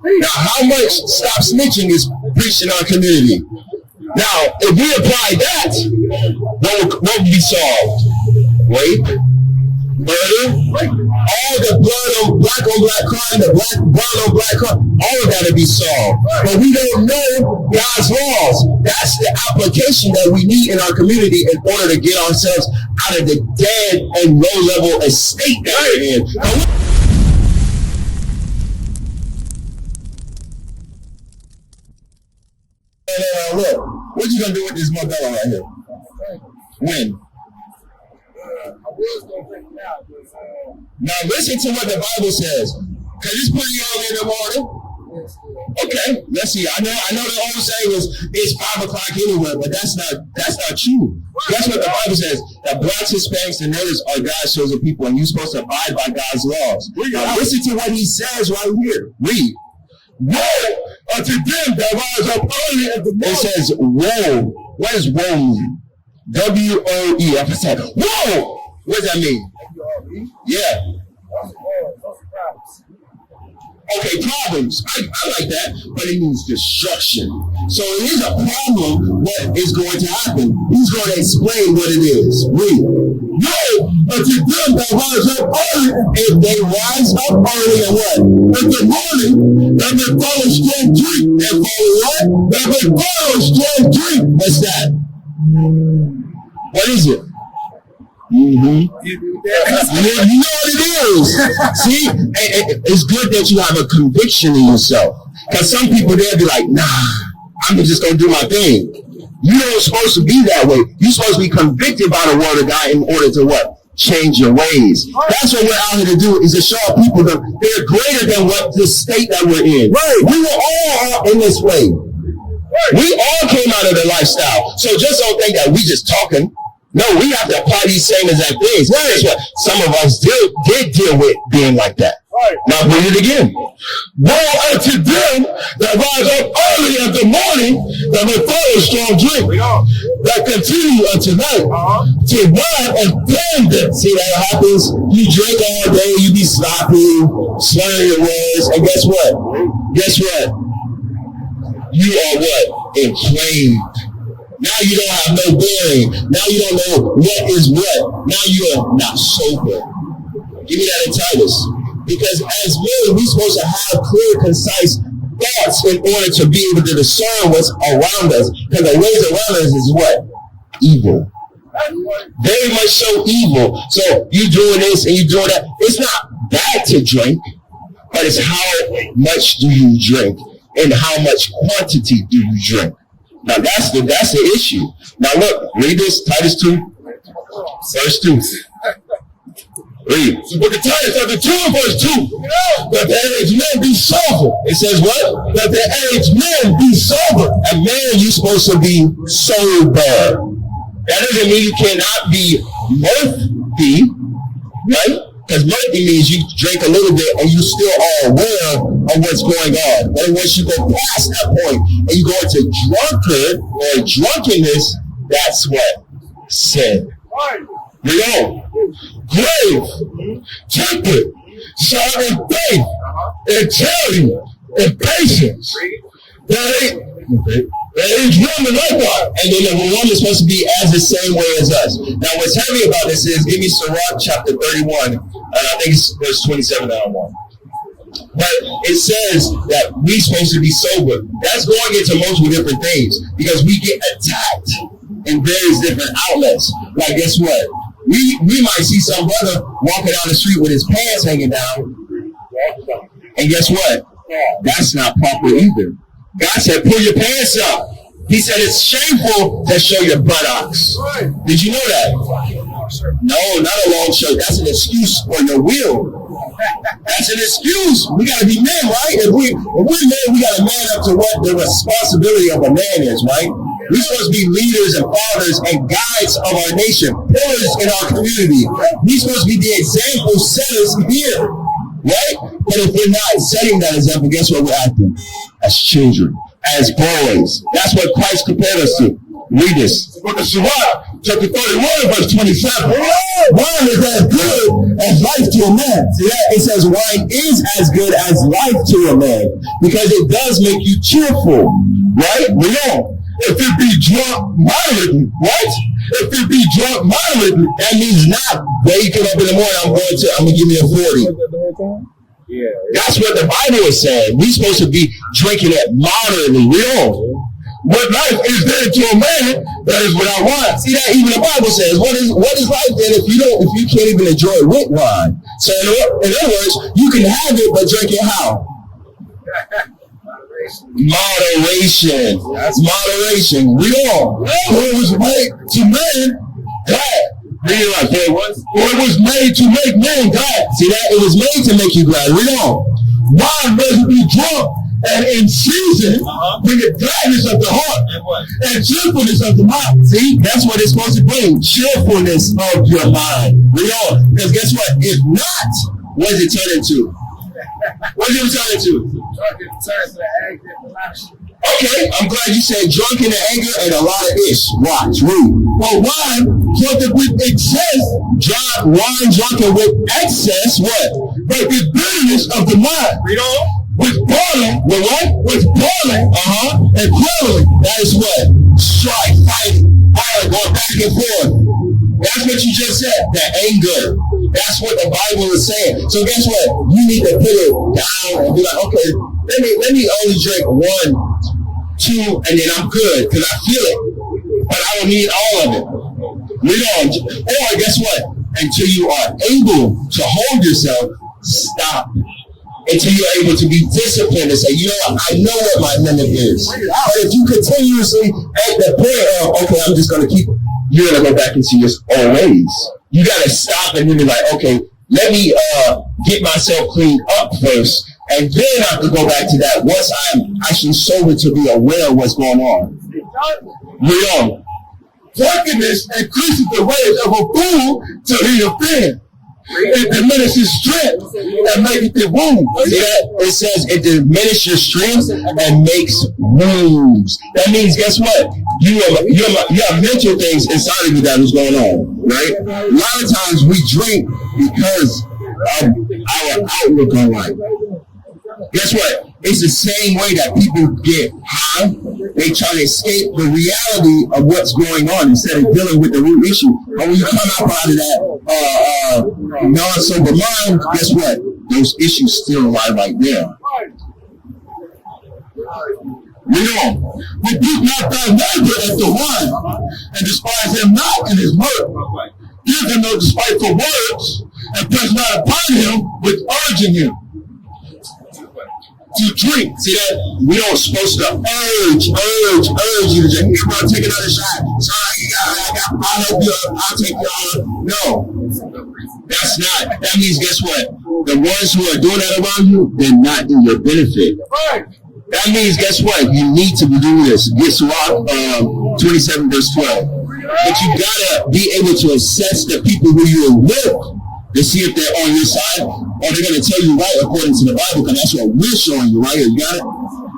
Now, how much stop snitching is preached in our community? Now, if we apply that, what would be solved? Rape, murder, all the blood on black crime, the brown on black crime, all of that would be solved. But we don't know God's laws. That's the application that we need in our community in order to get ourselves out of the dead and low-level estate that we're in. Look, what you gonna do with this Modelo right here? When? I was going to take it out. Now listen to what the Bible says. Cause it's pretty early in the morning. Okay, let's see. I know the old saying is it's 5 o'clock anywhere, but that's not true. That's what the Bible says. That blacks, Hispanics, and natives are God's chosen people, and you're supposed to abide by God's laws. Now listen to what he says right here. Read. Woe unto them that rise up early at the morning. It says woe. What does woe mean? W-O-E. I said, whoa! What does that mean? Yeah. Okay, problems. I like that, but it means destruction. So it is a problem what is going to happen. He's going to explain what it is. Read. Woe unto them that rise up early. If they rise up early and what? In the morning, that they follow strong drink. And follow what? That they follow strong drink. What's that? What is it? Mm-hmm. You know what it is. See, it's good that you have a conviction in yourself. Because some people, they'll be like, nah, I'm just going to do my thing. You ain't supposed to be that way. You're supposed to be convicted by the word of God in order to what? Change your ways. That's what we're out here to do, is to show people that they're greater than what the state that we're in. Right. We were all in this way. We all came out of the lifestyle. So just don't think that we just talking. No, we have to apply these same exact things. That's what some of us did deal with being like that. Right. Now read it again. Woe unto them that rise up early in the morning, that may follow strong drink, that continue unto night, to ride and pander. See that happens? You drink all day, you be sloppy, slurring your words, and guess what? Guess what? You are what? Inflamed. Now you don't have no bearing. Now you don't know what is what. Now you are not sober. Give me that in Titus. Because as men, we're supposed to have clear, concise thoughts in order to be able to discern what's around us. Because the ways around us is what? Evil. Very much so evil. So you doing this and you doing that. It's not bad to drink, but it's how much do you drink and how much quantity do you drink. Now that's the issue. Now look, read this, Titus 2, verse 2. Read. So book of Titus chapter 2 and verse 2. That the aged men be sober. It says what? That the aged men be sober. And man, you're supposed to be sober. That doesn't mean you cannot be mirthy, right? Because mirthy means you drink a little bit and you still are aware of what's going on. But once you go past that point and you go into drunkard or drunkenness, that's what? Sin. Read on. Grave, temperate, sound in faith, and charity, and patience. That is woman like that. And then the woman is supposed to be as the same way as us. Now what's heavy about this is, give me Sirach chapter 31, and I think it's verse 27 that I want. But it says that we're supposed to be sober. That's going into multiple different things, because we get attacked in various different outlets. Like guess what? We might see some brother walking down the street with his pants hanging down. And guess what? That's not proper either. God said, pull your pants up. He said it's shameful to show your buttocks. Did you know that? No, not a long shirt. That's an excuse for your will. That's an excuse. We got to be men, right? If we're men, we got to man up to what the responsibility of a man is, right? We're supposed to be leaders and fathers and guides of our nation, pillars in our community. We're supposed to be the example setters here, right? But if we're not setting that example, guess what we're acting? As children, as boys. That's what Christ compared us to. Read this. Book of Sirach, chapter 31, verse 27. Wine is as good as life to a man. See that? It says wine is as good as life to a man because it does make you cheerful, right? Real. If it be drunk moderately, what? If it be drunk moderately, that means not waking up in the morning, I'm gonna give me a 40. Yeah. That's what the Bible is saying. We're supposed to be drinking it moderately. We don't. What life is there to a man, that is what I want. See that even the Bible says, what is life then if you can't even enjoy it with wine? So in other words, you can have it, but drink it how? Moderation. That's moderation. We all. It was made to man glad. It was made to make man glad. See that? It was made to make you glad. We all. Wine doesn't be drunk. And in season, bring the gladness of the heart and cheerfulness of the mind. See, that's what it's supposed to bring. Cheerfulness of your mind. We all. Because guess what? If not, what does it turn into? What does it turn into? Drunken turns to anger and passion. Okay, I'm glad you said drunken and anger and a lot of ish. Watch, read. Well, wine drunken with excess, wine drunken with excess, what? But the bitterness of the mind. Read on. With boiling, with what? With boiling, and quarreling. That is what? Strife, fighting, going back and forth. That's what you just said. The anger. That's what the Bible is saying. So guess what? You need to put it down and be like, okay, let me only drink 1, 2, and then I'm good because I feel it. But I don't need all of it. We don't. Or guess what? Until you are able to hold yourself, stop. Until you're able to be disciplined and say, you know what, I know what my limit is. But if you continuously at the point of, okay, I'm just going to keep, you're going to go back into your old ways. You got to stop and then be like, okay, let me get myself cleaned up first, and then I have to go back to that once I'm actually sober to be aware of what's going on. We're on. Drunkenness increases the rage of a fool till he offends. It diminishes strength and makes it wounds. Yeah, it says it diminishes strength and makes wounds. That means, guess what? You have mental things inside of you that is going on, right? A lot of times we drink because of our outlook on life. Guess what? It's the same way that people get high. They try to escape the reality of what's going on instead of dealing with the root issue. But when you come out of that non-sober mind, guess what? Those issues still lie right there. Read on. Rebuke not thy neighbor at the wine, and despise him not in his mirth. Give him no despiteful words, and press not upon him with urging him to drink. See that? We don't supposed to urge you to drink. Here, bro, take another shot. Sorry, I'll help you. I'll take you. No. That's not. That means, guess what? The ones who are doing that around you, they're not in your benefit. That means, guess what? You need to do this. Get Sirach 27 verse 12. But you gotta be able to assess the people who you're with to see if they're on your side, or they're going to tell you right according to the Bible, because that's what we're showing you right here. You got it?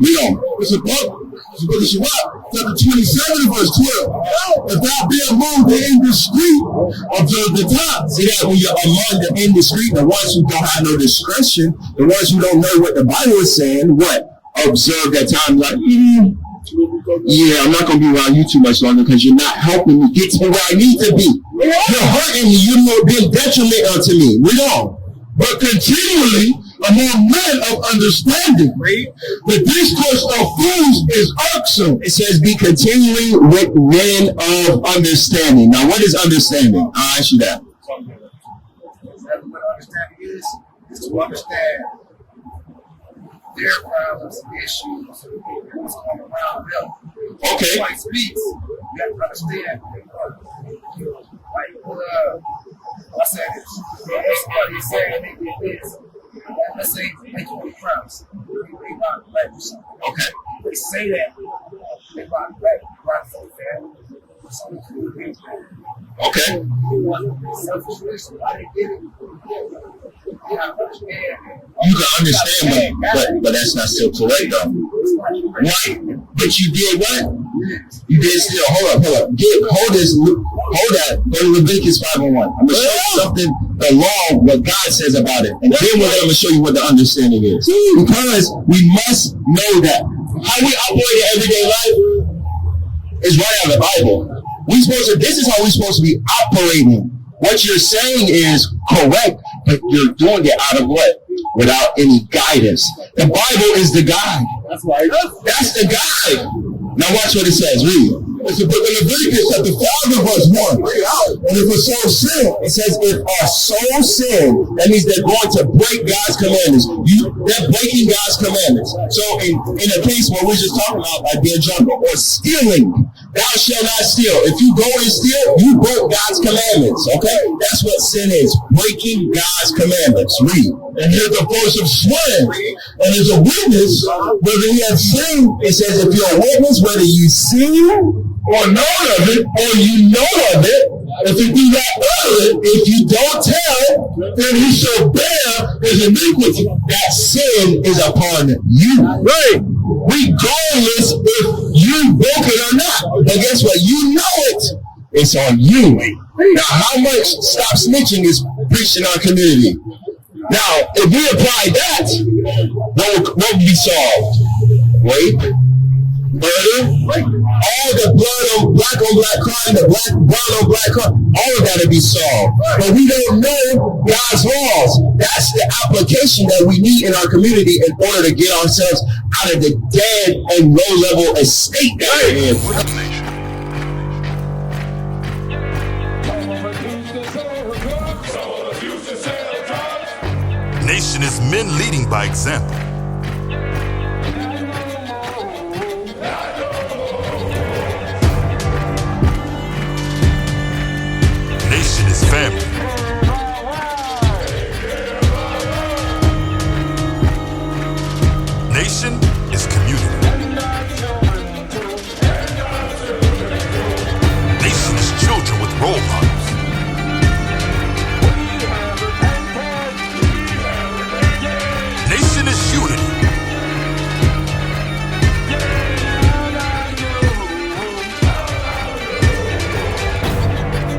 Read on. It's a book. It's a book of Sirach, chapter 27, verse 12. If thou be among the indiscreet, observe the time. See that? When you're among the indiscreet, the ones who don't have no discretion, the ones who don't know what the Bible is saying, what? Observe that time. Like, yeah, I'm not going to be around you too much longer because you're not helping me get to where I need to be. You're hurting me. You're being detrimental to me. Read on. But continually among men of understanding, the discourse of fools is irksome. It says, be continually with men of understanding. Now, what is understanding? I'll ask you that. What understanding is to understand their problems, issues, what's going around them. Okay. Like speaks, you have to understand. Like, I said this. Somebody is saying they did this. Let's say they do a promise. They rob letters. Okay. They say that they rob letters. Rob for the family. Okay. Selfishness, I didn't get it. You can understand, but that's not still correct though. Right? But you did what? You did still. Hold up. Hold this. Hold that. Go to Leviticus 5:1. I'm going to show you something, the law, what God says about it. And then I'm going to show you what the understanding is. Because we must know that how we operate in everyday life is right out of the Bible. This is how we're supposed to be operating. What you're saying is correct, but you're doing it out of what? Without any guidance. The Bible is the guide. That's right. That's the guide. Now watch what it says. Read. It's the book of Leviticus chapter 5 verse 1. And if a soul sin, it says if our soul sin, that means they're going to break God's commandments. They're breaking God's commandments. So in a case where we're just talking about like being drunk or stealing, thou shalt not steal. If you go and steal, you broke God's commandments. Okay? That's what sin is. Breaking God's commandments. Read. And here's the voice of swearing. And there's a witness, whether he has sinned. It says if you're a witness, whether you sin or know of it, or you know of it, if you do not utter it, if you don't tell, then he shall bear his iniquity. That sin is upon you. Right. Regardless if you broke it or not. But guess what? You know it. It's on you. Now, how much stop snitching is preached in our community? Now, if we apply that, what would be solved? Rape? Murder, all the blood on black crime, the brown on black crime, all of that will be solved. But we don't know God's laws. That's the application that we need in our community in order to get ourselves out of the dead and low-level estate that we're in. Nation is men leading by example. Nation is family. Nation is community. Nation is children with role models. Nation is unity.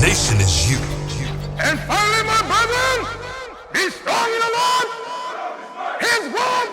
Nation is you. And finally, my brethren, be strong in the Lord. His word